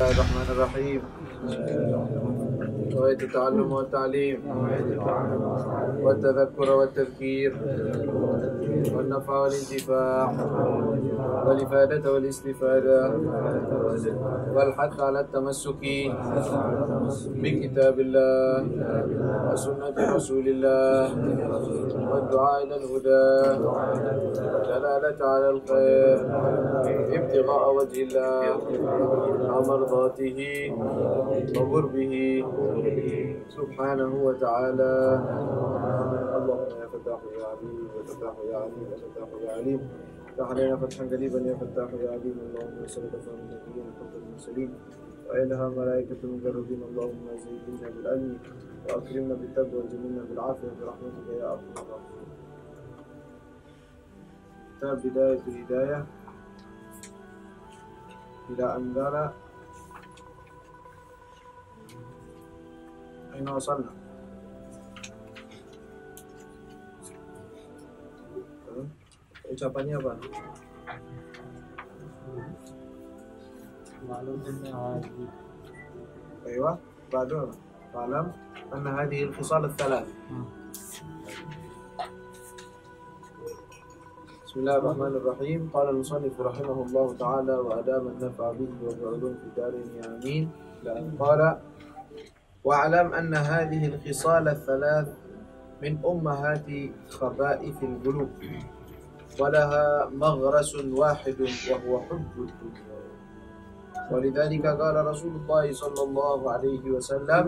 الله الرحمن الرحيم. غاية التعلم والتعليم والتذكر والتذكير والنفع والانتفاع والإفادة والاستفادة والحث على التمسك بكتاب الله وسنة رسول الله والدعاء إلى الهدى والدلالة على الخير ابتغاء وجه الله ومرضاته وقربه سبحانه وتعالى. اللهم يا فتاح يا عليم وفتاح يا عليم وفتاح يا عليم افتح علينا فتحا قريبا يا فتاح يا عليم. اللهم صل على النبيين وحفظ المرسلين وإلها ملائكة المقربين. اللهم زينا بالعلم وأكرمنا بالتقوى وجملنا بالعافية برحمتك يا أرحم الراحمين. كتاب بداية الهداية إلى أن قال أين وصلنا؟ Ucapannya apa? أيوة بعده فاعلم أن هذه الخصال الثلاث. بسم الله الرحمن الرحيم. قال المصنف رحمه الله تعالى وأدام النفع به وبعلوم في الدارين آمين. قال واعلم أن هذه الخصال الثلاث من أمهات خبائث القلوب ولها مغرس واحد وهو حب الدنيا. ولذلك قال رسول الله صلى الله عليه وسلم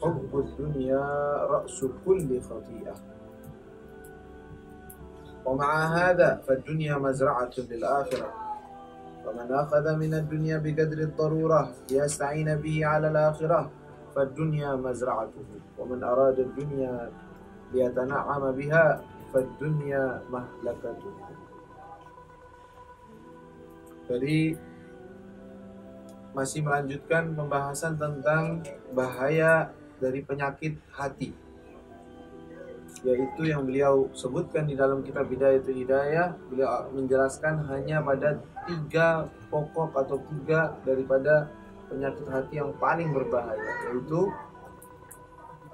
حب الدنيا رأس كل خطيئة. ومع هذا فالدنيا مزرعة للآخرة، ومن أخذ من الدنيا بقدر الضرورة ليستعين به على الآخرة فالدنيا مزرعته، ومن أراد الدنيا ليتنعم بها فالدنيا مهلكته. Jadi masih melanjutkan pembahasan tentang bahaya dari penyakit hati, yaitu yang beliau sebutkan di dalam kitab Bidayatul Hidayah. Beliau menjelaskan hanya pada 3 pokok atau 3 daripada penyakit hati yang paling berbahaya, yaitu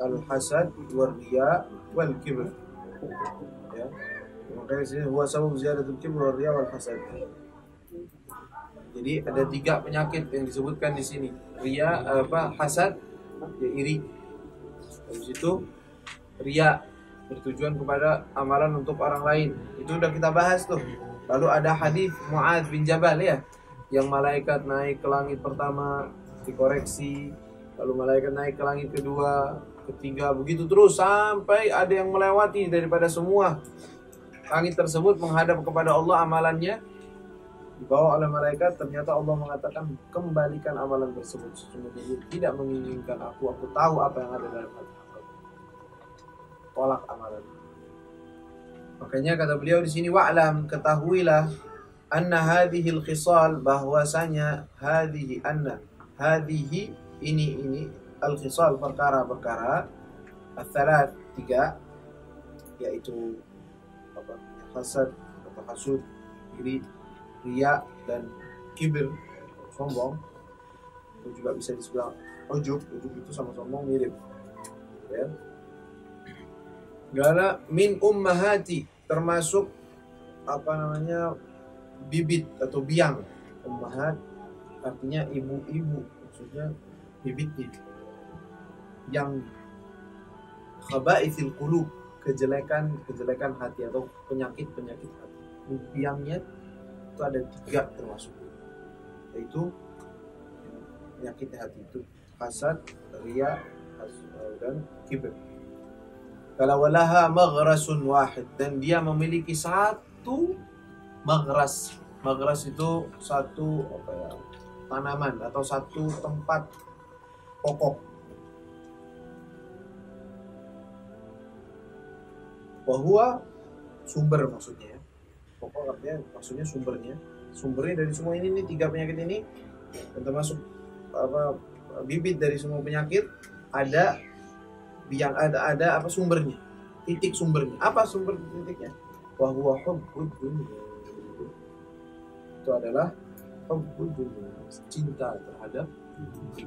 al-hasad, wal-riya, wal-kibr. Ya. Makanya sini huwa sabab ziyadatul kibr wal riya wal hasad. Jadi ada 3 penyakit yang disebutkan di sini. Riya, hasad, ya iri. Habis itu riya, bertujuan kepada amalan untuk orang lain. Itu udah kita bahas tuh. Lalu ada hadis Mu'adz bin Jabal ya, yang malaikat naik ke langit pertama dikoreksi, lalu malaikat naik ke langit kedua, ketiga, begitu terus sampai ada yang melewati daripada semua langit tersebut menghadap kepada Allah, amalannya dibawa oleh malaikat. Ternyata Allah mengatakan kembalikan amalan tersebut, sesungguhnya tidak menginginkan aku tahu apa yang ada dalam hati aku. Tolak amalan. Makanya kata beliau di sini wa'lam, ketahuilah anna hadhil khisal, bahwasanya hadhihi ini al-khisal, perkara-perkara al-thalath, 3, yaitu hasad atau hasud, iri, riya, dan kibir, sombong. Itu juga bisa disebut ujub itu sama sombong mirip ya. Gala min ummahati, termasuk bibit atau biang. Ummahat artinya ibu-ibu, maksudnya bibitnya. Yang khaba'ithil qulub, kejelekan hati atau penyakit hati. Biangnya itu ada 3 termasuk, yaitu penyakit hati itu hasad, riya, dan kibir. Kalau walaha maghrasun wahid, dan dia memiliki 1 maghras. Maghras itu 1 tanaman atau 1 tempat pokok. Bahwa sumber maksudnya. Pokok artinya maksudnya sumbernya. Sumbernya dari semua ini 3 penyakit ini, dan termasuk bibit dari semua penyakit, ada yang ada sumbernya, titik sumbernya. Apa sumber titiknya? Wa huwa hubbud dunya. Itu adalah hubbud dunya, cinta terhadap dunia.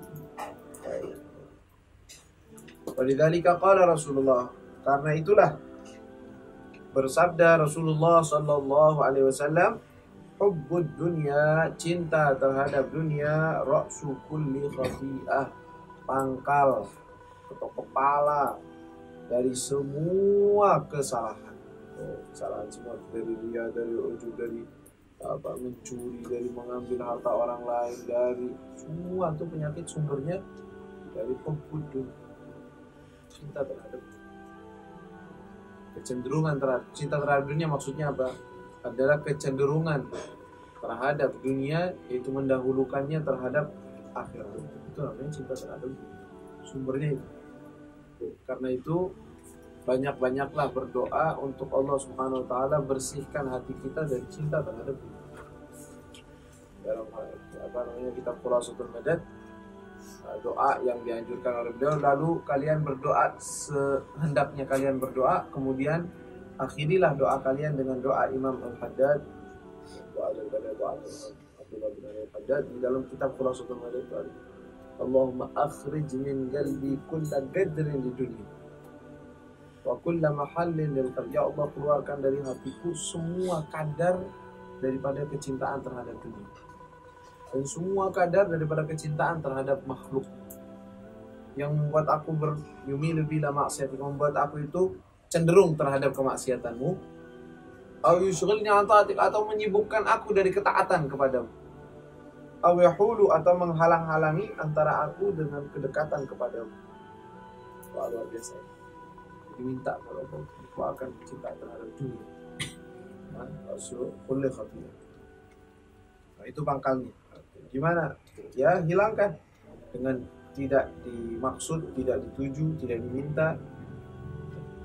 Walidzalika qala Rasulullah, karena itulah bersabda Rasulullah sallallahu alaihi wasallam, hubbud dunya, cinta terhadap dunia, ra'su kulli khati'ah, pangkal atau kepala dari semua kesalahan. Kesalahan semua, dari ria, dari ujub, dari mencuri, dari mengambil harta orang lain, dari semua itu penyakit sumbernya dari hubbud dunya, cinta terhadap kecenderungan terhadap cinta terhadap dunia. Maksudnya apa? Adalah kecenderungan terhadap dunia, yaitu mendahulukannya terhadap akhirat. Itu namanya cinta terhadap dunia. Sumbernya itu. Karena itu banyak-banyaklah berdoa untuk Allah Subhanahu wa taala bersihkan hati kita dari cinta terhadap dunia. Dalam kitab Khulasatul Madad, doa yang dianjurkan oleh beliau, lalu kalian berdoa sehendaknya kalian berdoa, kemudian akhirilah doa kalian dengan doa Imam Al-Haddad, doa daripada doa Abdullah bin Al-Haddad di dalam kitab Khulasatul Madad itu, Allahumma akhrij min qalbi kulla gadrin di dunia wa kulla mahallin lil qalbi, ya Allah keluarkan dari hatiku semua kadar daripada kecintaan terhadap dunia dan semua kadar daripada kecintaan terhadap makhluk yang membuat aku yumilu bila maksiat, membuat aku itu cenderung terhadap kemaksiatanmu, au yushghilni an ta'atik, atau menyibukkan aku dari ketaatan kepadamu, au yahulu, atau menghalang-halangi antara aku dengan kedekatan kepadamu. Wah, luar biasa. Jadi minta kalau aku akan cinta terhadap dunia. Kulli khatiyah. Nah, itu pangkalnya. Gimana? Ya, hilangkan dengan tidak dimaksud, tidak dituju, tidak diminta,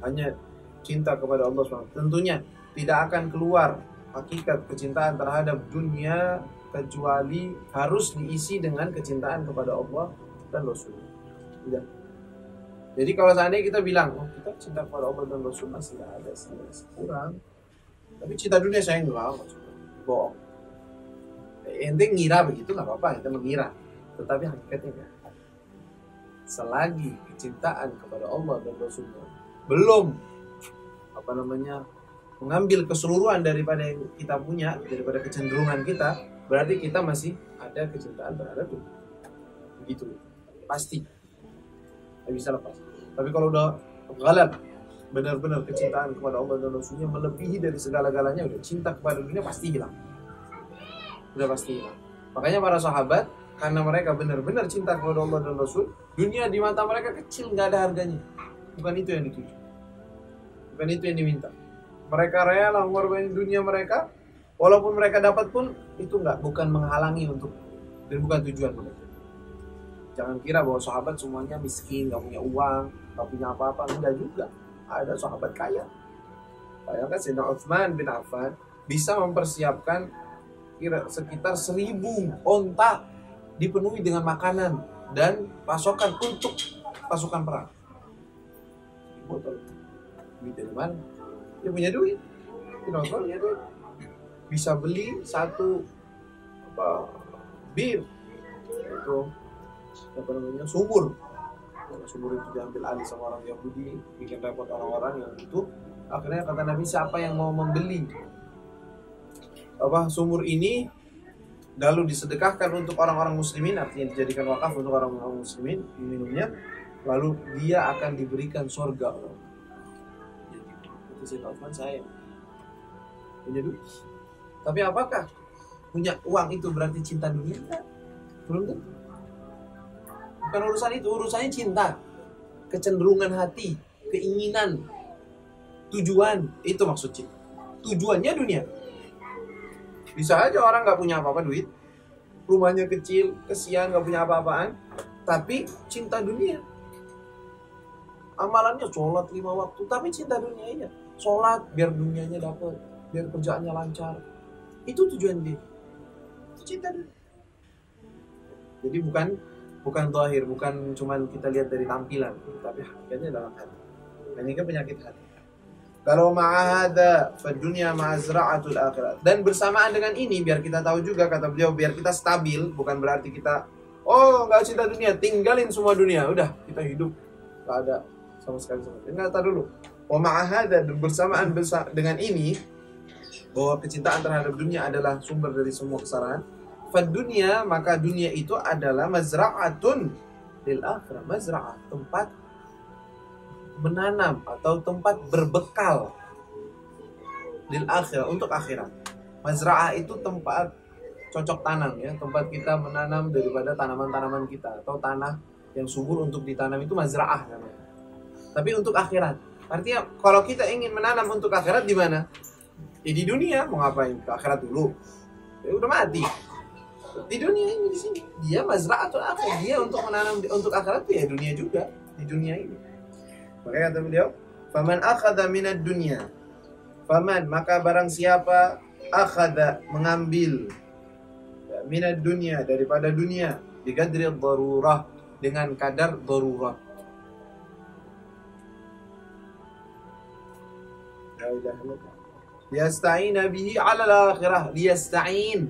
hanya cinta kepada Allah SWT. Tentunya tidak akan keluar hakikat kecintaan terhadap dunia kecuali harus diisi dengan kecintaan kepada Allah dan Rasul. Tidak. Jadi kalau seandainya kita bilang, oh kita cinta kepada Allah dan Rasul masih ada, masih kurang, tapi cinta dunia saya enggak, maksudnya bohong. Ente ngira begitu nggak apa-apa, kita mengira, tetapi hakikatnya enggak. Selagi kecintaan kepada Allah dan Rasulnya belum mengambil keseluruhan daripada yang kita punya, daripada kecenderungan kita, berarti kita masih ada kecintaan terhadap dunia. Begitu, pasti nggak bisa lepas. Tapi kalau udah ghalab, benar-benar kecintaan kepada Allah dan Rasulnya melebihi dari segala-galanya, udah cinta kepada dunia pasti hilang. Udah pasti hilang. Makanya para sahabat, karena mereka benar-benar cinta kepada Allah dan Rasul, dunia di mata mereka kecil, nggak ada harganya. Bukan itu yang dituju, bukan itu yang diminta. Mereka rela mengorbankan dunia mereka, walaupun mereka dapat pun itu bukan menghalangi untuk, dan bukan tujuan mereka. Jangan kira bahwa sahabat semuanya miskin, nggak punya uang, nggak punya apa-apa. Enggak juga. Ada sahabat kaya. Bayangkan Sayyidina Utsman bin Affan bisa mempersiapkan sekitar 1000 onta dipenuhi dengan makanan dan pasokan untuk pasukan perang. Botol duit dari mana? Dia punya duit. Tidak punya duit. Bisa beli satu bir itu sumur. Sumur itu diambil alih sama orang Yahudi, bikin repot orang-orang yang itu. Akhirnya kata Nabi, siapa yang mau membeli sumur ini lalu disedekahkan untuk orang-orang muslimin, artinya dijadikan wakaf untuk orang-orang muslimin minumnya, lalu dia akan diberikan surga. Itu Sayyidina Utsman saya punya duit. Tapi apakah punya uang itu berarti cinta dunia? Enggak. Belum tentu. Bukan urusan itu, urusannya cinta, kecenderungan hati, keinginan, tujuan, itu maksud cinta. Tujuannya dunia. Bisa aja orang nggak punya apa-apa duit, rumahnya kecil, kesian, nggak punya apa-apaan, tapi cinta dunia. Amalannya sholat 5 waktu, tapi cinta dunianya. Sholat biar dunianya dapat, biar kerjaannya lancar. Itu tujuan dia. Itu cinta dunia. Jadi bukan zahir, bukan cuma kita lihat dari tampilan, tapi hakikatnya dalam hati. Dan ini kan penyakit hati. Kalau ma'ahada fadunya ma'azra'atul akhirat. Dan bersamaan dengan ini, biar kita tahu juga, kata beliau, biar kita stabil, bukan berarti kita, oh nggak cinta dunia, tinggalin semua dunia, udah kita hidup nggak ada sama sekali sama sekali. Nggak, tahu dulu. Wa ma'ahada, dan bersamaan dengan ini, bahwa kecintaan terhadap dunia adalah sumber dari semua kesalahan. Fadunya, maka dunia itu adalah mazra'atun lil akhirah. Mazra'ah, tempat menanam atau tempat berbekal lil akhirah, untuk akhirat. Mazra'ah itu tempat cocok tanam ya, tempat kita menanam daripada tanaman-tanaman kita, atau tanah yang subur untuk ditanam, itu mazra'ah namanya. Tapi untuk akhirat. Artinya kalau kita ingin menanam untuk akhirat di mana? Ya di dunia. Mau ngapain? Ke akhirat dulu. Ya udah mati. Di dunia ini, di sini. Dia mazra'atul akhirah. Dia untuk menanam untuk akhirat itu ya dunia juga, di dunia ini. Makanya kata beliau, faman akhadha minad dunya, faman, maka barang siapa akhadha, mengambil, minad dunya, daripada dunia, biqadri darurah, dengan kadar darurat. Liyasta'ina bihi 'alal akhirah, liyasta'in,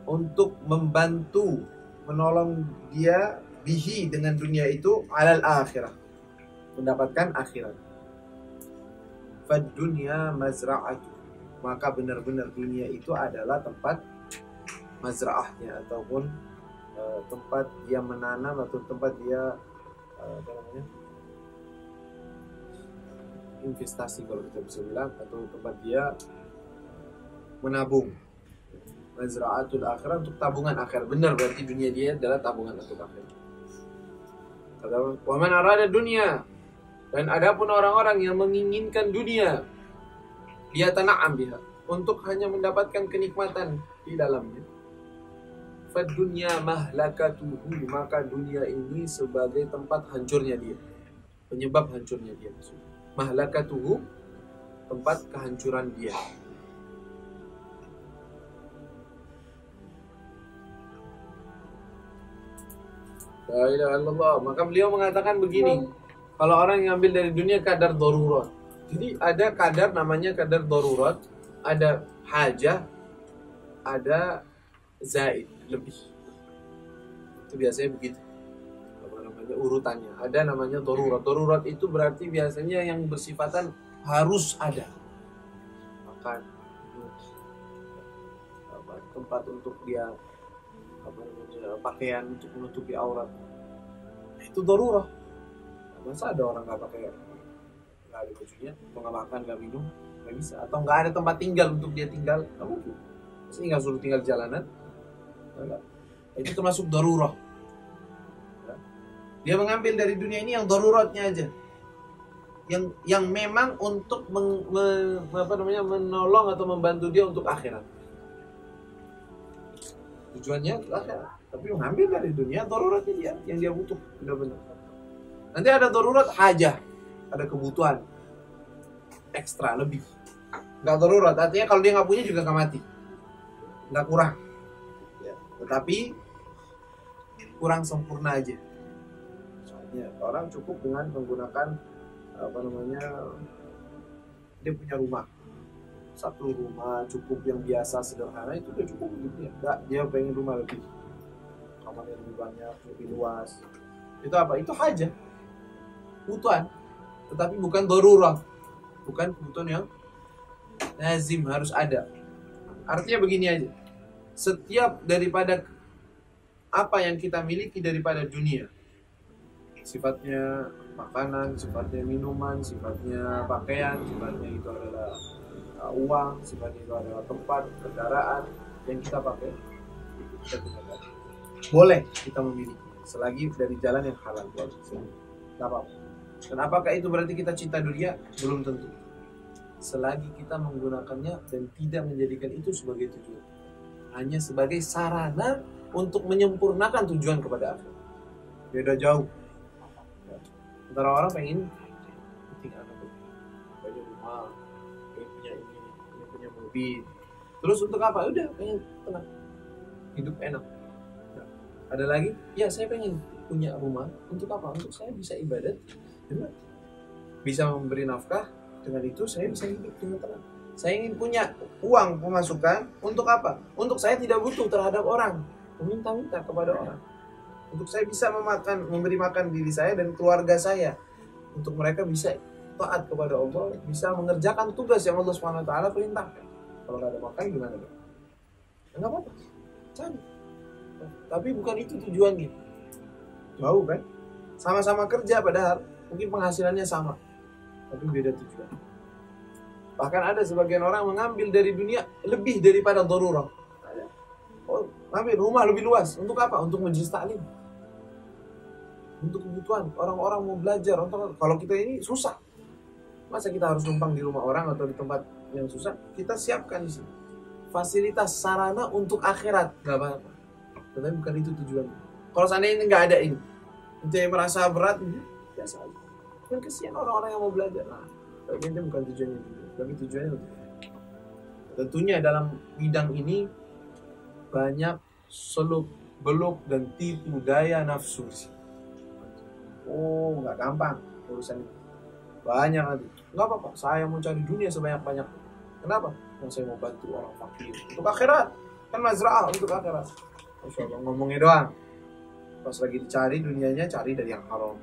untuk membantu, menolong dia, bihi, dengan dunia itu, 'alal akhirah, mendapatkan akhirat. Fad dunya mazra'atu, maka benar-benar dunia itu adalah tempat mazra'ahnya, ataupun tempat dia menanam, atau tempat dia apa namanya, investasi kalau kita bisa bilang, atau tempat dia menabung. Mazra'atul akhirah, untuk tabungan akhir. Benar, berarti dunia dia adalah tabungan untuk akhir. Wa man arada dunya, dan adapun orang-orang yang menginginkan dunia, dia tana'am biha, untuk hanya mendapatkan kenikmatan di dalamnya. Fad dunya mahlakatuhu, maka dunia ini sebagai tempat hancurnya dia, penyebab hancurnya dia. Mahlakatuhu, tempat kehancuran dia. La ilaha illallah. Maka beliau mengatakan begini, kalau orang yang ambil dari dunia kadar darurat. Jadi ada kadar, namanya kadar darurat, ada hajah, ada zaid, lebih. Itu biasanya begitu. Apa namanya, urutannya. Ada namanya darurat. Darurat itu berarti biasanya yang bersifatan harus ada. Makan, tempat untuk dia, apa namanya, pakaian untuk menutupi aurat. Itu darurat. Masa ada orang nggak pakai, nggak ada bajunya, mau nggak makan, nggak minum, nggak bisa. Atau nggak ada tempat tinggal untuk dia tinggal, nggak mungkin. Masa nggak suruh tinggal di jalanan? Enggak. Itu termasuk darurat. Dia mengambil dari dunia ini yang daruratnya aja, yang memang untuk menolong atau membantu dia untuk akhirat. Tujuannya untuk akhirat, tapi mengambil dari dunia daruratnya dia, yang dia butuh benar-benar. Nanti ada darurat hajah, ada kebutuhan ekstra, lebih. Nggak darurat, artinya kalau dia nggak punya juga nggak mati, nggak kurang ya, tetapi kurang sempurna aja. Soalnya orang cukup dengan menggunakan apa namanya, dia punya rumah, satu rumah cukup yang biasa sederhana, itu udah cukup gitu ya. Nggak, dia pengen rumah lebih, kamar yang lebih banyak, lebih luas. Itu apa? Itu hajah, kebutuhan, tetapi bukan darurat, bukan kebutuhan yang lazim harus ada. Artinya begini aja, setiap daripada apa yang kita miliki daripada dunia, sifatnya makanan, sifatnya minuman, sifatnya pakaian, sifatnya itu adalah uang, sifatnya itu adalah tempat, kendaraan yang kita pakai, kita gunakan. Boleh kita memiliki selagi dari jalan yang halal, boleh, tidak apa-apa. Dan apakah itu berarti kita cinta dunia? Belum tentu. Selagi kita menggunakannya dan tidak menjadikan itu sebagai tujuan, hanya sebagai sarana untuk menyempurnakan tujuan kepada akhirat. Beda jauh. Antara orang pengen tinggal punya rumah, punya ini, punya mobil. Terus untuk apa? Udah pengen tenang, hidup enak. Nah, ada lagi, ya saya pengen punya rumah. Untuk apa? Untuk saya bisa ibadat, bisa memberi nafkah Dengan itu saya bisa hidup dengan tenang. Saya ingin punya uang pemasukan untuk apa? Untuk saya tidak butuh terhadap orang, meminta-minta kepada orang. Untuk saya bisa memberi makan diri saya dan keluarga saya. Untuk mereka bisa taat kepada Allah, bisa mengerjakan tugas yang Allah Subhanahu wa taala perintahkan. Kalau nggak ada makan gimana dong? Enggak apa-apa. Cari. Tapi bukan itu tujuannya. Jauh kan? Sama-sama kerja padahal mungkin penghasilannya sama. Tapi beda tujuan. Bahkan ada sebagian orang mengambil dari dunia lebih daripada darurah. Oh, ambil rumah lebih luas. Untuk apa? Untuk majelis taklim. Untuk kebutuhan orang-orang mau belajar. Kalau kita ini susah, masa kita harus numpang di rumah orang atau di tempat yang susah? Kita siapkan di sini fasilitas sarana untuk akhirat, nggak apa-apa. Tetapi bukan itu tujuannya. Kalau seandainya nggak ada ini, itu yang merasa berat, biasa aja. Kan kesian orang-orang yang mau belajar. Nah, tapi itu bukan tujuannya. Tapi tujuannya tentunya dalam bidang ini banyak seluk beluk dan tipu daya nafsu. Oh, nggak gampang urusan ini. Banyak nanti. Nggak apa-apa, saya mau cari dunia sebanyak-banyak. Kenapa? Yang saya mau bantu orang fakir. Untuk akhirat. Kan mazra'ah untuk akhirat. Masya Allah, ngomongnya doang. Pas lagi dicari dunianya, cari dari yang haram.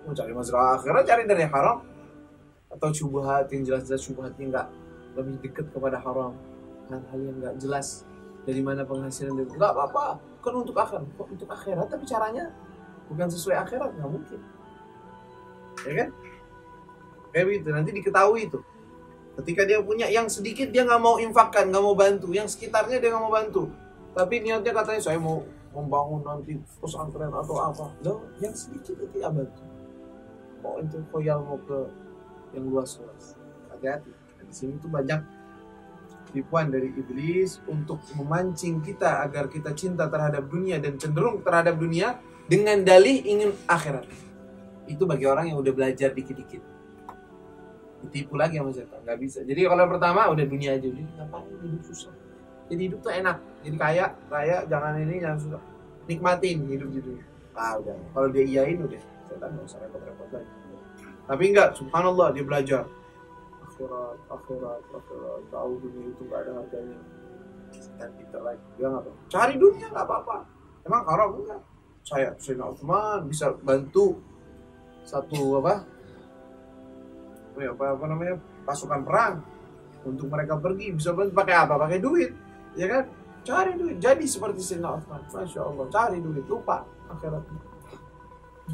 Mau cari mazra'ah akhirat, cari dari yang haram. Atau syubhat yang jelas-jelas syubhatnya nggak lebih dekat kepada haram. Hal-hal yang nggak jelas. Dari mana penghasilan dia. Nggak apa-apa. Kan untuk akhirat. Kok untuk akhirat, tapi caranya bukan sesuai akhirat, nggak mungkin. Ya kan? Kayak gitu, nanti diketahui itu. Ketika dia punya yang sedikit, dia nggak mau infakkan, nggak mau bantu. Yang sekitarnya dia nggak mau bantu. Tapi niatnya katanya, saya mau membangun nanti pesantren atau apa. Loh, yang sedikit itu dia bantu. Kok itu khoyal mau ke yang luas-luas. Hati-hati. Di sini tuh banyak tipuan dari iblis untuk memancing kita agar kita cinta terhadap dunia dan cenderung terhadap dunia dengan dalih ingin akhirat. Itu bagi orang yang udah belajar dikit-dikit. Ditipu lagi sama setan, nggak bisa. Jadi kalau yang pertama udah dunia aja, jadi ngapain hidup susah? Jadi hidup tuh enak, jadi kaya jangan ini, jangan susah. Nikmatin hidup gitu. Udah. Kalau dia iyain udah, setan nggak usah repot-repot lagi. Tapi enggak, subhanallah dia belajar. Akhirat, tahu dunia itu nggak ada harganya. Setan pintar lagi, dia nggak apa. Cari dunia nggak apa-apa. Emang haram enggak? Sayyidina Utsman bisa bantu satu pasukan perang untuk mereka pergi, bisa pakai apa? Pakai duit, ya kan? Cari duit, jadi seperti Sayyidina Utsman. Masya Allah, cari duit, lupa akhirat.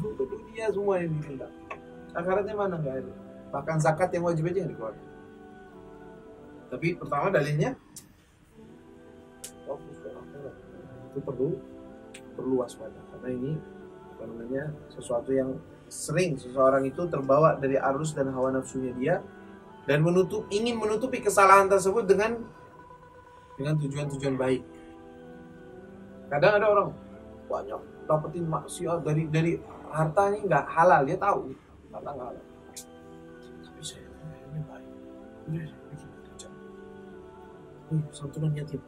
Lupa dunia semua yang diminta. Akhiratnya mana nggak ada. Bahkan zakat yang wajib aja yang dikeluarkan. Tapi pertama dalilnya, itu perlu waspada karena ini sesuatu yang sering seseorang itu terbawa dari arus dan hawa nafsunya dia dan ingin menutupi kesalahan tersebut dengan tujuan-tujuan baik. Kadang ada orang banyak dapetin maksiat dari hartanya nggak halal, dia tahu harta nggak halal. Tapi saya ini baik, udah bikin kerja. Santunan yatim,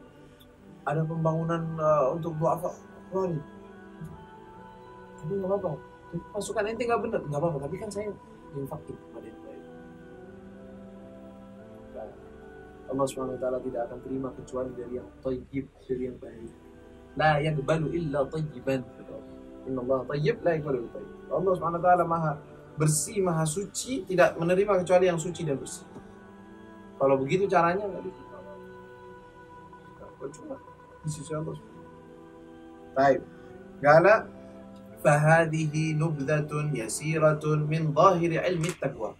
ada pembangunan untuk duafa, ini. Tapi nggak apa-apa. Masukan ente nggak benar, nggak apa-apa. Tapi kan saya infakin kepada yang baik. Nah, Allah SWT tidak akan terima kecuali dari yang tayyib, dari yang baik. La yaqbalu illa tayyiban. Inna Allah tayyib, la yaqbalu illa tayyib. Allah SWT maha bersih, maha suci, tidak menerima kecuali yang suci dan bersih. Kalau begitu caranya nggak diterima. Percuma di sisi Allah. Baik. Gala فهذه نبذة يسيرة من ظاهر علم التقوى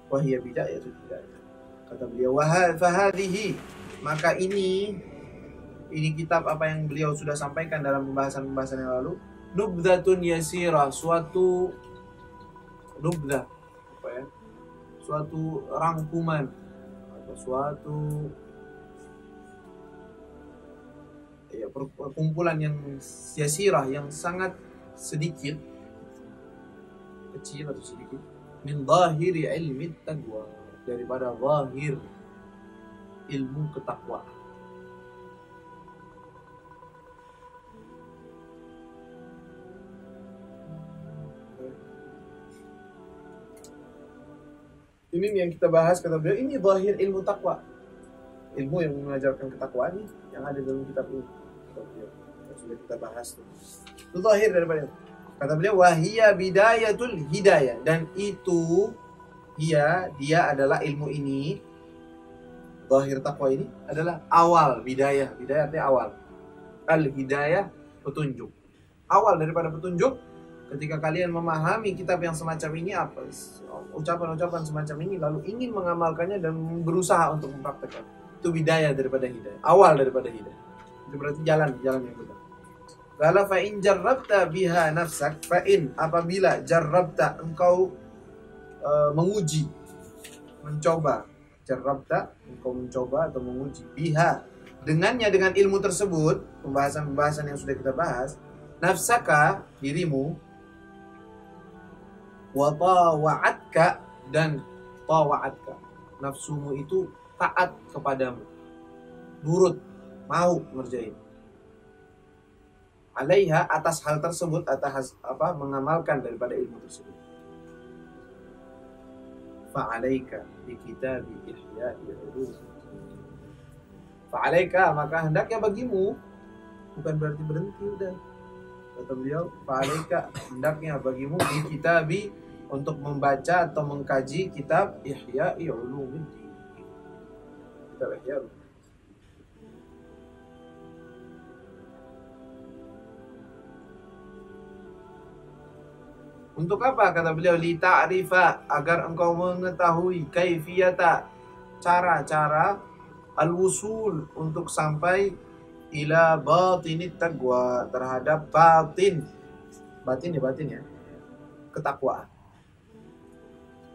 وهي بداية الهداية. Kata beliau, فهذه, maka ini kitab apa yang beliau sudah sampaikan dalam pembahasan yang lalu. Nubdzatun yasirah, suatu nubdzah, suatu rangkuman atau suatu perkumpulan yang yasirah, yang sangat sedikit, kecil atau sedikit, min zahiri ilmi taqwa, daripada zahir ilmu ketakwaan. Ini yang kita bahas, kata beliau, ini zahir ilmu takwa. Ilmu yang mengajarkan ketakwaan yang ada dalam kitab ini. Kata beliau, yang sudah kita bahas itu zahir daripada itu. Kata beliau, wahiyya bidayatul hidayah, dan itu dia adalah ilmu ini, zahir takwa ini adalah awal bidayah. Bidayah artinya awal. Al hidayah, petunjuk. Awal daripada petunjuk. Ketika kalian memahami kitab yang semacam ini, apa ucapan-ucapan semacam ini, lalu ingin mengamalkannya dan berusaha untuk mempraktekkan, itu bidayah daripada hidayah, awal daripada hidayah. Itu berarti jalan yang benar. Qala fa in jarrabta biha nafsak, fa in, apabila jarrabta, engkau menguji, mencoba, jarrabta, engkau mencoba atau menguji, biha, dengannya, dengan ilmu tersebut, pembahasan-pembahasan yang sudah kita bahas, nafsaka, dirimu, wa tawa'atka, dan tawa'atka, nafsumu itu taat kepadamu, nurut, mau ngerjain, alaiha, atas hal tersebut, atas mengamalkan daripada ilmu tersebut. Fa'alaika bi kitabi ihya'i ulumuddin. Fa'alaika, maka hendaknya bagimu, bukan berarti berhenti udah. Kata beliau, fa'alaika, hendaknya bagimu bi kitabi, untuk membaca atau mengkaji kitab Ihya'i Ulumuddin. Kitab Ihya'. Untuk apa? Kata beliau, li ta'rifa, agar engkau mengetahui, kaifiyata, cara-cara, al-wusul, untuk sampai ila batinit taqwa, terhadap batin ya, ketakwaan,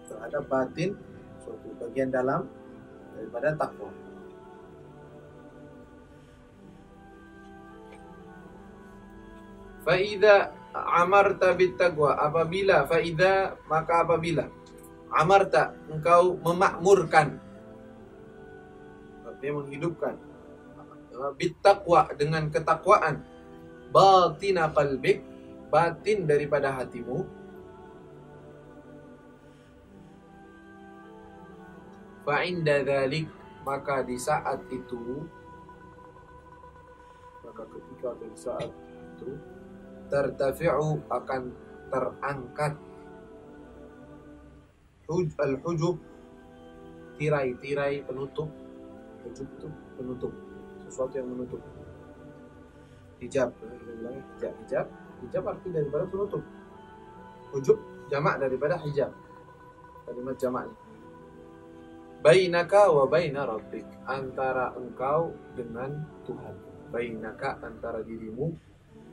terhadap batin, suatu bagian dalam daripada takwa. Fa'idha amarta bittaqwa, apabila, fa'idha, maka apabila, amarta, engkau memakmurkan, artinya menghidupkan, bittaqwa, dengan ketakwaan, batina qalbik, batin daripada hatimu, fa'inda dhalik, maka di saat itu, maka ketika atau di saat itu, tertafi'u, akan terangkat, al-hujub, tirai-tirai penutup. Hujub itu penutup, sesuatu yang menutup. Hijab, kita bilang hijab arti daripada penutup. Hujub jamak daripada hijab, kalimat jamaknya. Bainaka wa baina rabbik, antara engkau dengan Tuhan. Bainaka, antara dirimu,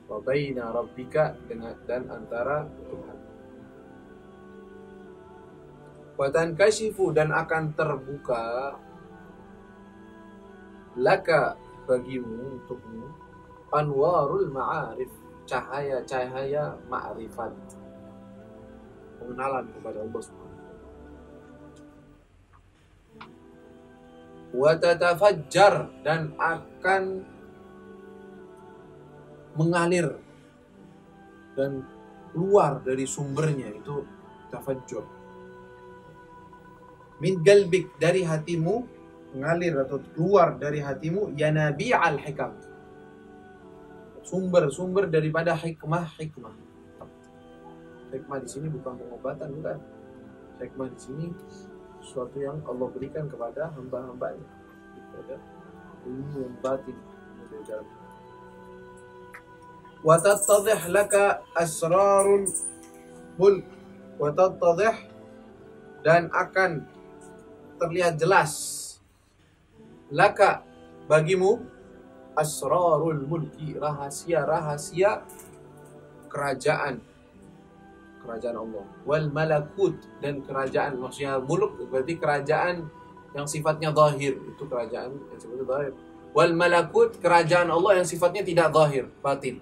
wa baina rabbika, dan antara Tuhan. Wa tankashifu, dan akan terbuka, laka, bagimu, untukmu, anwarul ma'arif, cahaya-cahaya ma'rifat, pengenalan kepada Allah Subhanahu. Wa tatafajjar, dan akan mengalir dan keluar dari sumbernya, itu tafajjur. Min galbik, dari hatimu, mengalir atau keluar dari hatimu, yanabi'al hikam, sumber daripada hikmah. Hikmah di sini bukan pengobatan, bukan. Hikmah di sini sesuatu yang Allah berikan kepada hamba-hambanya, kepada ilmu yang batin. Wa tattadhih laka asrarul mulk, wa tattadhih, dan akan terlihat jelas, laka, bagimu, asrarul mulki, rahasia-rahasia kerajaan Allah, wal malakut, dan kerajaan, maksudnya muluk berarti kerajaan yang sifatnya zahir, itu kerajaan yang sifatnya zahir. Wal malakut, kerajaan Allah yang sifatnya tidak zahir, batin,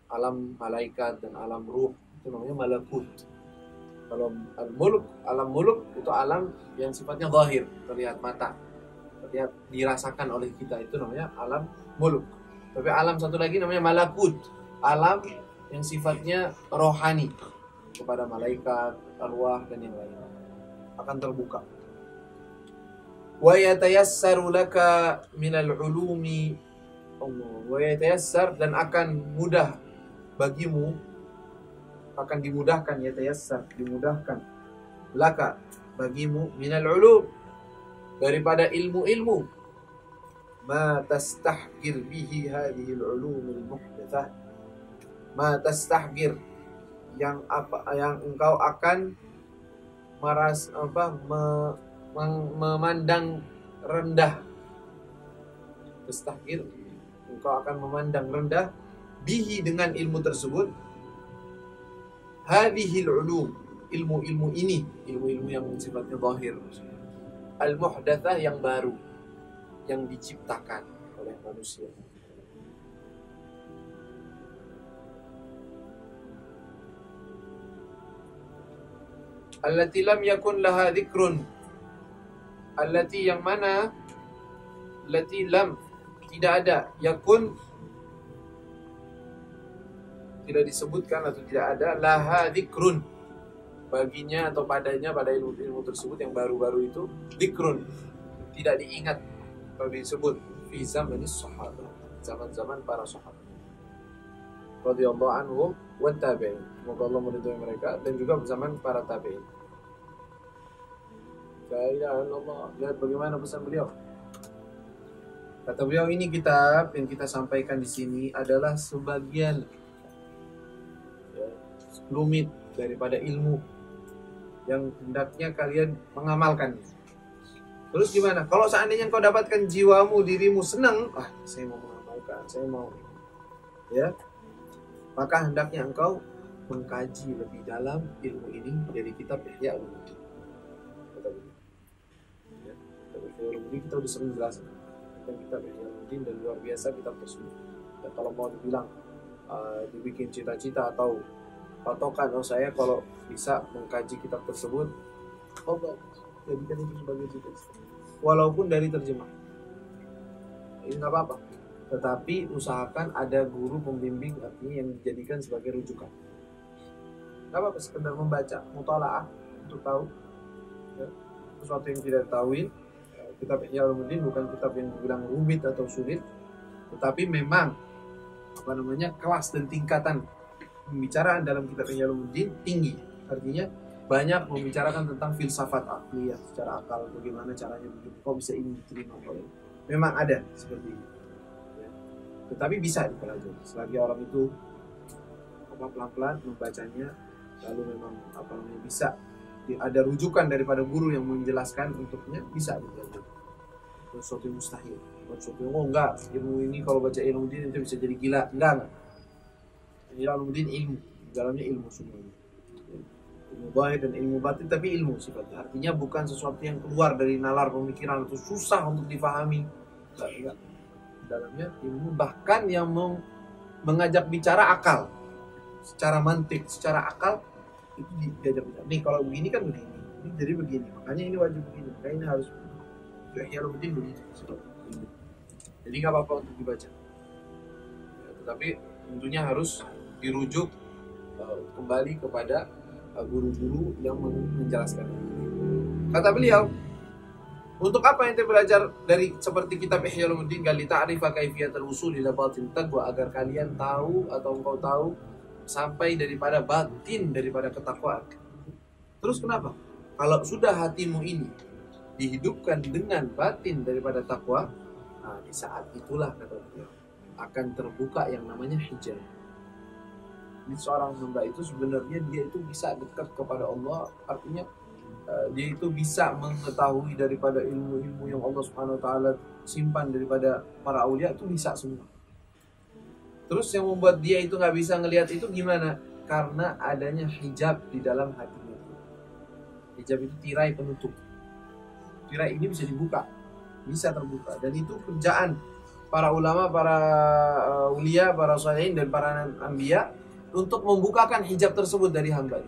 alam malaikat dan alam ruh, itu namanya malakut. Kalau al-muluk, alam muluk itu alam yang sifatnya zahir, terlihat mata, terlihat dirasakan oleh kita, itu namanya alam muluk. Tapi alam satu lagi namanya malakut, alam yang sifatnya rohani, kepada malaikat, arwah, dan yang lain. akan terbuka. Wa yatayassaru laka minal ulumi, Allah, wa yatayassar, dan akan mudah bagimu, akan dimudahkan, yatayassar, dimudahkan, laka, bagimu, minal ulum, daripada ilmu-ilmu, ma tastahgir bihi hadhihi al-ulumul muhdatsah, ma tastahgir, yang engkau akan memandang rendah. Tastahgir, engkau akan memandang rendah, bihi, dengan ilmu tersebut, hadhil ulum, ilmu-ilmu ini, ilmu-ilmu yang sifatnya zahir, al-muhdatsah, yang baru, yang diciptakan oleh manusia. Allati lam yakun laha dzikrun, allati, yang mana, allati lam, tidak ada, yakun, tidak disebutkan atau tidak ada, laha dzikrun, baginya atau padanya, pada ilmu tersebut yang baru-baru itu, dzikrun, tidak diingat atau disebut, fi zamanis sahabat, zaman-zaman para sahabat radhiyallahu anhum wa tabi'in, semoga Allah meridhai mereka, dan juga zaman para tabi'in. La ilaha illallah. Lihat bagaimana pesan beliau. Kata beliau, ini kitab yang kita sampaikan di sini adalah sebagian rumit daripada ilmu yang hendaknya kalian mengamalkan. Terus gimana? Kalau seandainya kau dapatkan jiwamu, dirimu senang, saya mau mengamalkan, saya mau, ya, maka hendaknya engkau mengkaji lebih dalam ilmu ini dari kitab Ihya Ulumuddin. Ya, kitab Ihya Ulumuddin kita sudah sering jelasin tentang kitab Ihya Ulumuddin, dan luar biasa kitab tersebut. Dan kalau mau dibilang dibikin cita-cita atau patokan, saya kalau bisa mengkaji kitab tersebut, jadikan itu sebagai cita-cita, walaupun dari terjemah, ini nggak apa-apa. Tetapi usahakan ada guru pembimbing, artinya yang dijadikan sebagai rujukan. Gak apa-apa sekedar membaca, mutalaah, untuk tahu, ya, sesuatu yang tidak diketahui. Kitab Ihya Ulumuddin bukan kitab yang dibilang rumit atau sulit, tetapi memang kelas dan tingkatan pembicaraan dalam kitab Ihya Ulumuddin tinggi. Artinya banyak membicarakan tentang filsafat akliyah, secara akal, bagaimana caranya begitu, kok bisa ini diterima oleh. Memang ada seperti ini. Tetapi bisa dipelajari selagi orang itu pelan-pelan membacanya, lalu memang bisa ada rujukan daripada guru yang menjelaskan untuknya, bisa dipelajari. Sesuatu yang mustahil, sesuatu yang enggak, ilmu ini kalau baca ilmu Ulumuddin itu bisa jadi gila, enggak. Ilmu Ulumuddin ilmu, dalamnya ilmu semuanya, ilmu zahir dan ilmu batin, tapi ilmu sifatnya, artinya bukan sesuatu yang keluar dari nalar pemikiran atau susah untuk difahami, enggak. Dalamnya ilmu, bahkan yang mengajak bicara akal, secara mantik, secara akal itu diajak bicara. Nih kalau begini kan begini, ini jadi begini, makanya ini wajib begini, makanya ini harus Ihya Ulumuddin begini. Jadi nggak apa-apa untuk dibaca, ya, tetapi tentunya harus dirujuk kembali kepada guru-guru yang menjelaskan. Kata beliau, untuk apa ente belajar dari seperti kitab Ihya Ulumuddin, gali ta'rifa kaifiyatul usul ila batin taqwa, agar kalian tahu atau engkau tahu sampai daripada batin daripada ketakwaan. Terus kenapa? Kalau sudah hatimu ini dihidupkan dengan batin daripada takwa, nah di saat itulah kata beliau akan terbuka yang namanya hijab. Ini seorang hamba itu sebenarnya dia itu bisa dekat kepada Allah, artinya dia itu bisa mengetahui daripada ilmu-ilmu yang Allah Subhanahu wa taala simpan daripada para aulia, itu bisa semua. Terus yang membuat dia itu nggak bisa ngelihat itu gimana? Karena adanya hijab di dalam hatinya. Hijab itu tirai penutup. Tirai ini bisa dibuka, bisa terbuka, dan itu kerjaan para ulama, para ulia, para salihin dan para anbiya untuk membukakan hijab tersebut dari hamba,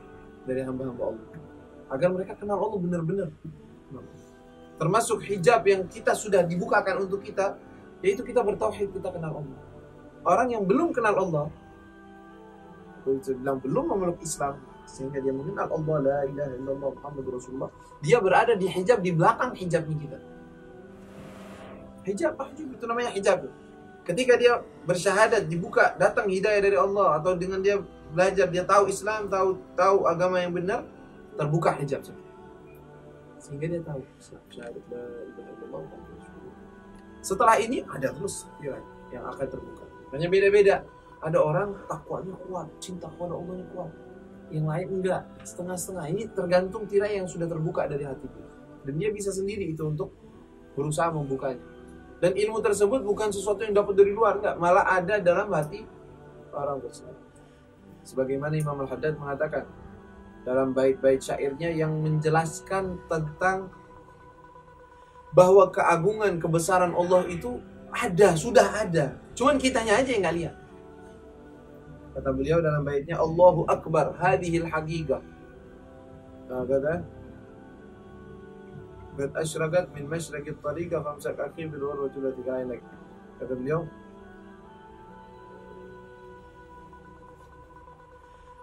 dari hamba-hamba Allah, agar mereka kenal Allah benar-benar. Termasuk hijab yang kita sudah dibukakan untuk kita, yaitu kita bertauhid, kita kenal Allah. Orang yang belum kenal Allah, bisa bilang belum memeluk Islam, sehingga dia mengenal Allah, la ilaha illallah Muhammadur Rasulullah. Dia berada di hijab, di belakang hijabnya kita. Hijab itu namanya hijab. Ketika dia bersyahadat, dibuka, datang hidayah dari Allah, atau dengan dia belajar, dia tahu Islam, tahu agama yang benar, terbuka hijab sehingga dia tahu Islam, syahadat la ilaha illallah Muhammadur Rasulullah. Setelah ini ada terus yang akan terbuka. Hanya beda-beda. Ada orang takwanya kuat, cinta kepada Allah kuat. Yang lain enggak, setengah-setengah. Ini tergantung tirai yang sudah terbuka dari hatinya. Dan dia bisa sendiri itu untuk berusaha membukanya. Dan ilmu tersebut bukan sesuatu yang dapat dari luar, enggak. Malah ada dalam hati orang tersebut. Sebagaimana Imam Al-Haddad mengatakan dalam bait-bait syairnya yang menjelaskan tentang bahwa keagungan, kebesaran Allah itu ada, sudah ada. Cuman kitanya aja yang nggak lihat. Kata beliau dalam baitnya, Allahu Akbar, hadihil haqiqah. Kata, qad asyraqat min masyraqit tariqah famsak akhi bil warwati allati ka'ainak. Kata beliau,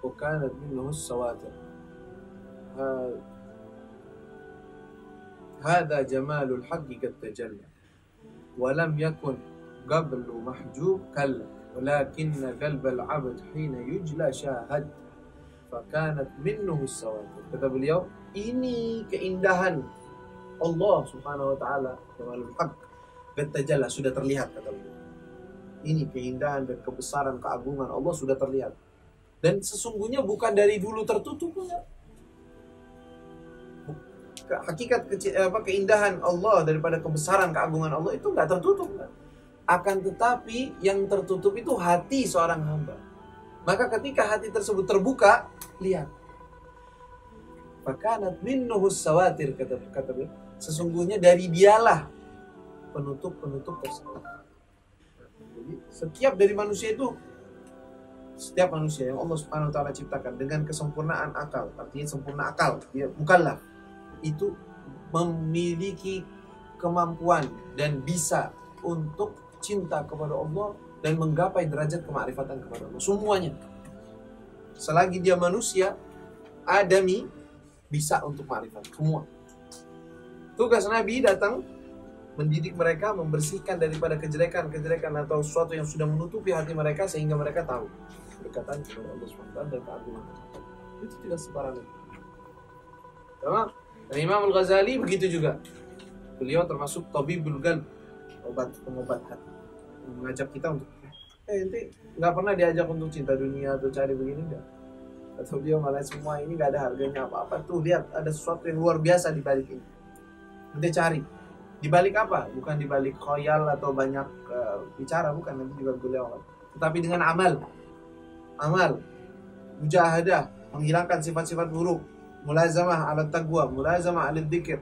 wa kanat minhu as-sawatir. Hadha jamalul haqqi qad tajalla. Wa lam yakun qablu mahjub kalla. Walakinna qalbal 'abd hina yujla syahad fakanat minhu as-sawatir. Kata beliau, ini keindahan Allah Subhanahu wa taala, jamalul haq qad tajalla, sudah terlihat, kata beliau. Ini keindahan dan kebesaran, keagungan Allah sudah terlihat. Dan sesungguhnya bukan dari dulu tertutup, enggak. Hakikat keindahan Allah daripada kebesaran, keagungan Allah itu enggak tertutup, enggak. Akan tetapi yang tertutup itu hati seorang hamba. Maka ketika hati tersebut terbuka, lihat. Fakanat minnuhus sawatir, kata beliau. Sesungguhnya dari dialah penutup-penutup tersebut. Jadi setiap dari manusia itu, setiap manusia yang Allah Subhanahu wa taala ciptakan dengan kesempurnaan akal, artinya sempurna akal, dia mukallaf, itu memiliki kemampuan dan bisa untuk cinta kepada Allah dan menggapai derajat kemakrifatan kepada Allah. Semuanya. Selagi dia manusia, adami, bisa untuk makrifat. Semua. Tugas Nabi datang mendidik mereka, membersihkan daripada kejelekan-kejelekan atau sesuatu yang sudah menutupi hati mereka sehingga mereka tahu kedekatan kepada Allah SWT dan keagungan. Itu tidak sembarangan. Tamam? Dan Imam Al-Ghazali begitu juga. Beliau termasuk tabibul qalb, pengobat hati, mengajak kita untuk ente nggak pernah diajak untuk cinta dunia atau cari begini, enggak. Atau dia malah semua ini nggak ada harganya apa-apa. Tuh lihat, ada sesuatu yang luar biasa di balik ini. Ente cari di balik apa? Bukan di balik khoyal atau banyak bicara, bukan. Nanti juga beliau, tetapi dengan amal, mujahadah, menghilangkan sifat-sifat buruk, mulazamah ala taqwa, mulazamah ala dzikir.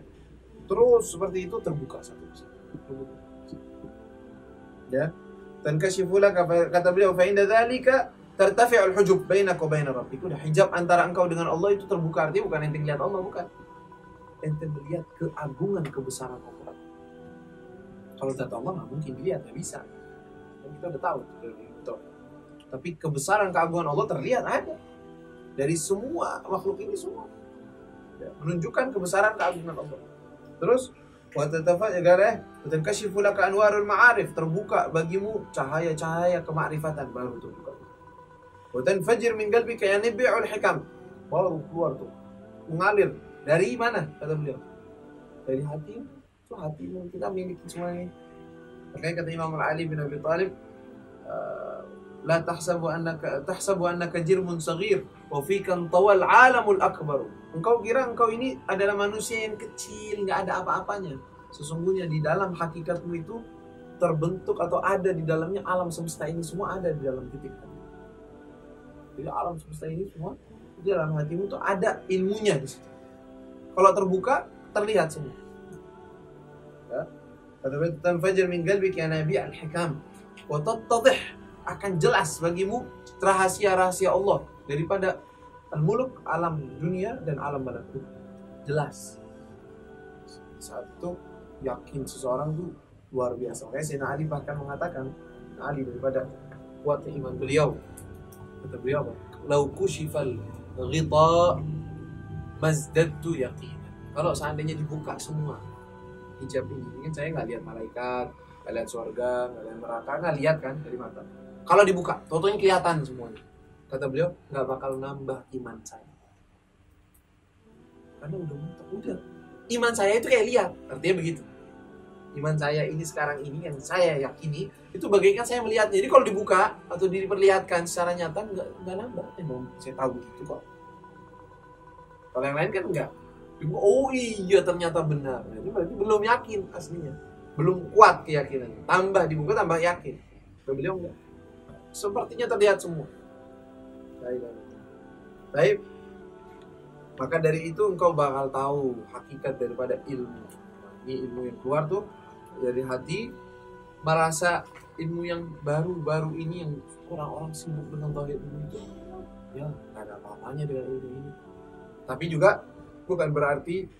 Terus seperti itu terbuka satu persatu. Ya, tankashifu laka, kata beliau, fa inda dzalika tartafi'ul hujub bainaka wa bain rabbik. Udah, hijab antara engkau dengan Allah itu terbuka. Artinya bukan ente lihat Allah, bukan. Ente melihat keagungan, kebesaran Allah. Kalau zat Allah nggak mungkin dilihat, nggak bisa. Kita udah tahu itu. Tapi kebesaran, keagungan Allah terlihat ada dari semua makhluk ini semua. Ya, menunjukkan kebesaran, keagungan Allah. Terus Tankashifu laka anwarul ma'arif, terbuka bagimu cahaya-cahaya kemakrifatan, baru terbuka. Wa tanfajir min qalbika yanbi'ul hikam, baru keluar tuh, mengalir dari mana, kata beliau? Dari hati. Itu hati kita miliki semuanya. Makanya kata Imam Ali bin Abi Thalib, la tahsabu annaka jirmun saghir wa fika tawal alamul akbar. Engkau kira engkau ini adalah manusia yang kecil, nggak ada apa-apanya. Sesungguhnya di dalam hakikatmu itu terbentuk atau ada di dalamnya alam semesta ini semua, ada di dalam titik hati. Jadi alam semesta ini semua di dalam hatimu itu ada ilmunya di situ. Kalau terbuka, terlihat semua. Ya. Kata tanfajir min qalbika nabi al-hikam wa tattadih, akan jelas bagimu rahasia-rahasia Allah daripada al-muluk, alam dunia dan alam malakut. Jelas. Saat itu yakin seseorang itu luar biasa. Makanya Sayyidina Ali bahkan mengatakan, Ali daripada kuatnya iman beliau, kata beliau, lau kushifal ghita mazdadtu yaqinan. Kalau seandainya dibuka semua hijab ini kan saya nggak lihat malaikat, nggak lihat surga, nggak lihat neraka, nggak lihat kan dari mata. Kalau dibuka, totonya kelihatan semuanya. Kata beliau, nggak bakal nambah iman saya. Karena udah mentok, udah. Iman saya itu kayak lihat, artinya begitu. Iman saya ini sekarang ini yang saya yakini itu bagaikan saya melihat. Jadi kalau dibuka atau diperlihatkan secara nyata nggak nambah. Emang saya tahu gitu kok. Kalau yang lain kan enggak. Oh iya ternyata benar. Itu berarti belum yakin aslinya. Belum kuat keyakinannya. Tambah dibuka tambah yakin. Beliau enggak. Sepertinya terlihat semua. Baik. Maka dari itu engkau bakal tahu hakikat daripada ilmu. Ini ilmu yang keluar tuh dari hati, merasa ilmu yang baru-baru ini yang orang-orang sibuk dengan tauhid itu. Ya, nggak ada apa-apanya dengan ilmu ini. Tapi juga bukan berarti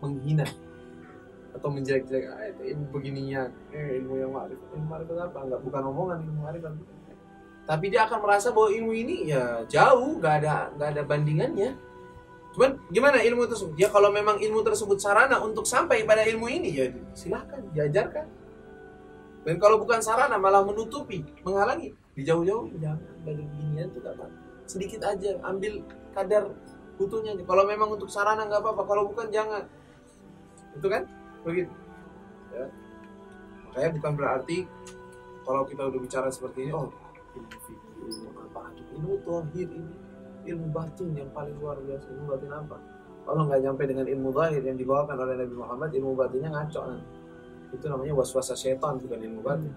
menghina atau menjelek-jelek itu ilmu beginian, ilmu yang ma'rifat apa? Enggak, bukan omongan ilmu ma'rifat. Tapi dia akan merasa bahwa ilmu ini ya jauh, nggak ada bandingannya. Cuman gimana ilmu tersebut? Ya kalau memang ilmu tersebut sarana untuk sampai pada ilmu ini ya silakan diajarkan. Dan kalau bukan sarana malah menutupi, menghalangi, dijauh-jauh jangan belajar beginian itu apa? Sedikit aja, ambil kadar butuhnya aja. Kalau memang untuk sarana nggak apa-apa, kalau bukan jangan. Itu kan begitu. Ya. Makanya bukan berarti kalau kita udah bicara seperti ini, oh ilmu fikih, ilmu apa? Ilmu tauhid ini ilmu batin yang paling luar biasa. Ilmu batin apa? Kalau nggak nyampe dengan ilmu zahir yang dibawakan oleh Nabi Muhammad, ilmu batinnya ngaco kan? Itu namanya waswasa syaitan, bukan ilmu batin.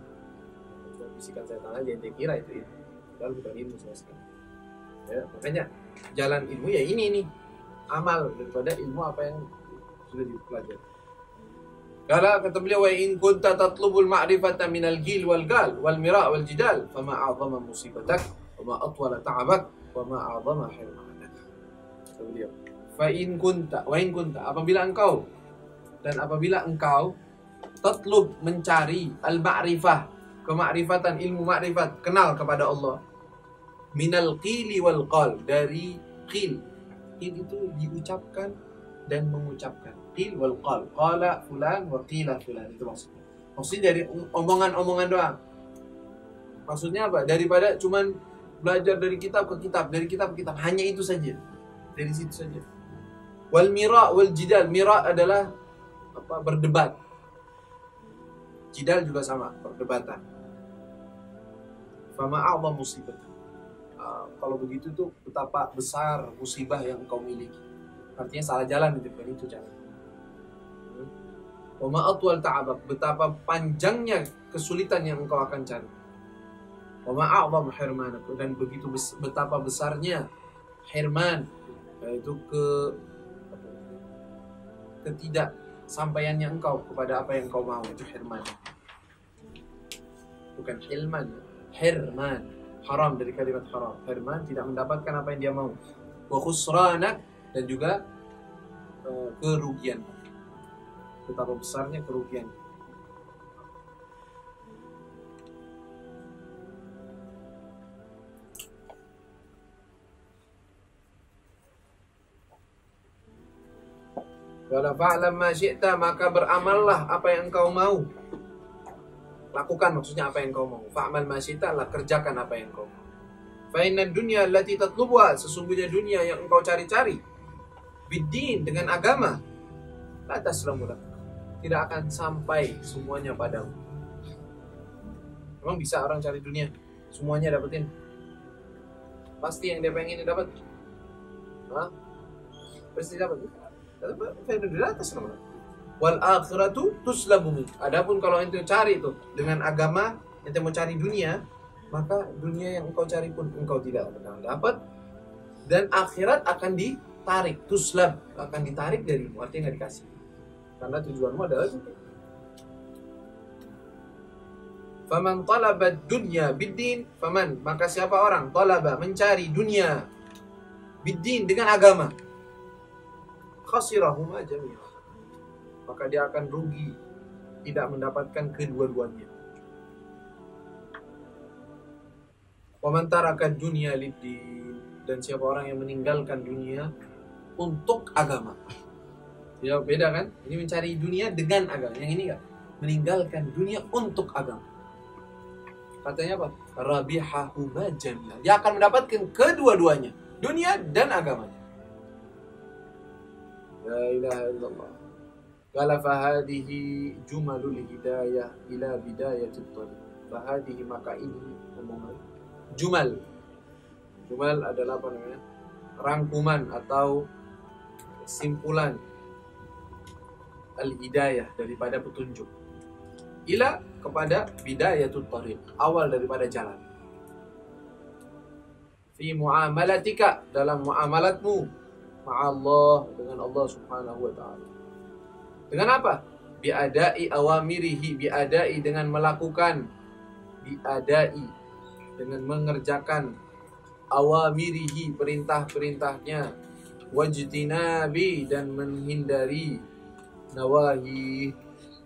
Cuma bisikan syaitan aja yang dia kira itu ilmu. Padahal bukan ilmu sama sekali. Ya, makanya jalan ilmu ya ini nih, amal daripada ilmu apa yang sudah dipelajari. Kalau kata beliau, wa in kunta tatlubul ma'rifata minal gil wal gal wal mira' wal jidal fama a'zama musibatak wa ma atwala ta'abak wa ma a'zama hirmanak. Kata beliau, fa in kunta apabila engkau tatlub mencari al-ma'rifah, kemakrifatan, ilmu makrifat, kenal kepada Allah, minal qili wal qal, dari qil itu diucapkan dan mengucapkan, qil wal qal, qala fulan wa qila fulan, itu maksudnya dari omongan-omongan doang. Maksudnya apa? Daripada cuman belajar dari kitab ke kitab, hanya itu saja, dari situ saja. Wal mira wal jidal, mira adalah apa? Berdebat. Jidal juga sama, perdebatan. Fama a'zam musibah. Kalau begitu tuh betapa besar musibah yang engkau miliki. Artinya salah jalan itu, bukan itu jalan. Wa ma atwal ta'abak, betapa panjangnya kesulitan yang engkau akan cari. Wa ma a'zam hirmanak, dan begitu betapa besarnya hirman, yaitu ketidaksampaiannya engkau kepada apa yang engkau mau, itu hirman. Bukan hilman, hirman. Haram dari kalimat haram. Hirman, tidak mendapatkan apa yang dia mau. Wa khusranak, dan juga kerugian. Betapa besarnya kerugian. Wala fa'lam ma syi'ta, maka beramallah apa yang engkau mau. Lakukan maksudnya apa yang engkau mau. Fa'mal ma syi'ta, lah kerjakan apa yang engkau mau. Fa inna dunya allati tatlubuha, sesungguhnya dunia yang engkau cari-cari, biddin, dengan agama, la taslamu lak, tidak akan sampai semuanya padamu. Memang bisa orang cari dunia semuanya dapetin? Pasti yang dia pengen dapat? Hah? Pasti dapat. Wal akhiratu tuslabu. Adapun kalau ente cari itu dengan agama, ente mau cari dunia, maka dunia yang engkau cari pun engkau tidak akan dapat, dan akhirat akan ditarik, tuslab, akan ditarik darimu, artinya nggak dikasih, karena tujuanmu adalah itu. Faman talaba dunya biddin, faman, maka siapa orang talaba, mencari dunia, biddin, dengan agama, khasirahuma jami'an, maka dia akan rugi, tidak mendapatkan kedua-duanya. Wa man taraka dunya lid-din, dan siapa orang yang meninggalkan dunia untuk agama. Ya beda kan? Ini mencari dunia dengan agama. Yang ini enggak, meninggalkan dunia untuk agama. Katanya apa? Rabihahuma jami'an. Dia akan mendapatkan kedua-duanya, dunia dan agamanya. La ilaha illallah. Qala fahadihi jumalul hidayah ila bidayatit thariq. Fahadihi, maka ini omongan jumal. Jumal adalah apa namanya? Rangkuman atau simpulan al-hidayah daripada petunjuk. Ila, kepada bidayatut thariq, awal daripada jalan. Fi muamalatika, dalam muamalatmu ma'allah, dengan Allah Subhanahu wa ta'ala. Dengan apa? Biadai awamirihi, biadai dengan melakukan, biadai dengan mengerjakan, awamirihi perintah-perintahnya, wajtinabi dan menghindari, nawahi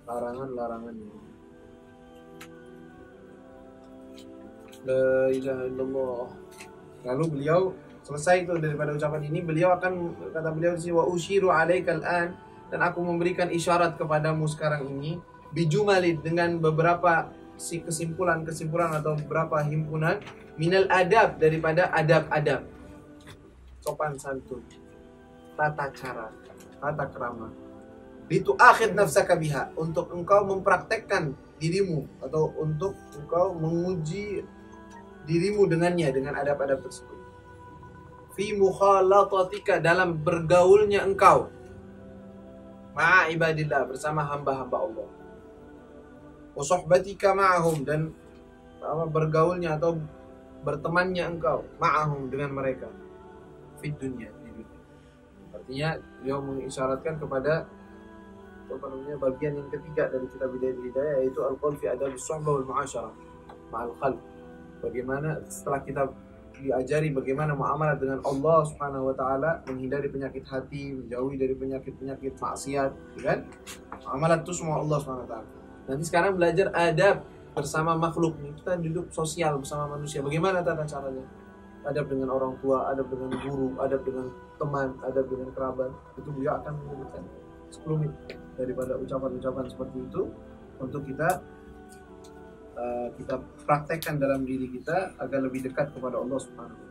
larangan-larangannya. La ilaha illallah. Lalu beliau selesai itu daripada ucapan ini, beliau akan, kata beliau di sini, wa usyiru alaikal an, dan aku memberikan isyarat kepadamu sekarang ini, bijumalid, dengan beberapa kesimpulan atau beberapa himpunan, minal adab, daripada adab-adab, sopan santun, tata cara, tata krama, itu akhir nafsaka biha, untuk engkau mempraktekkan dirimu atau untuk engkau menguji dirimu dengannya, dengan adab-adab tersebut. Fi mukhalatatika, dalam bergaulnya engkau, ma'a ibadillah, bersama hamba-hamba Allah. Wa suhbatika ma'ahum, dan bergaulnya atau bertemannya engkau ma'ahum, dengan mereka, fi dunia, di dunia. Artinya beliau mengisyaratkan kepada bagian yang ketiga dari kitab Bidayatul Hidayah, yaitu al-qaul fi adabus suhbah wal mu'asyarah ma'al khalq. Bagaimana setelah kita diajari bagaimana muamalah dengan Allah Subhanahu wa taala, menghindari penyakit hati, menjauhi dari penyakit-penyakit maksiat, kan? Muamalah itu semua Allah Subhanahu wa taala. Nanti sekarang belajar adab bersama makhluk. Kita duduk sosial bersama manusia. Bagaimana tata caranya? Adab dengan orang tua, adab dengan guru, adab dengan teman, adab dengan kerabat. Itu beliau akan menyebutkan 10 menit daripada ucapan-ucapan seperti itu untuk kita praktekkan dalam diri kita agar lebih dekat kepada Allah Subhanahu wa taala.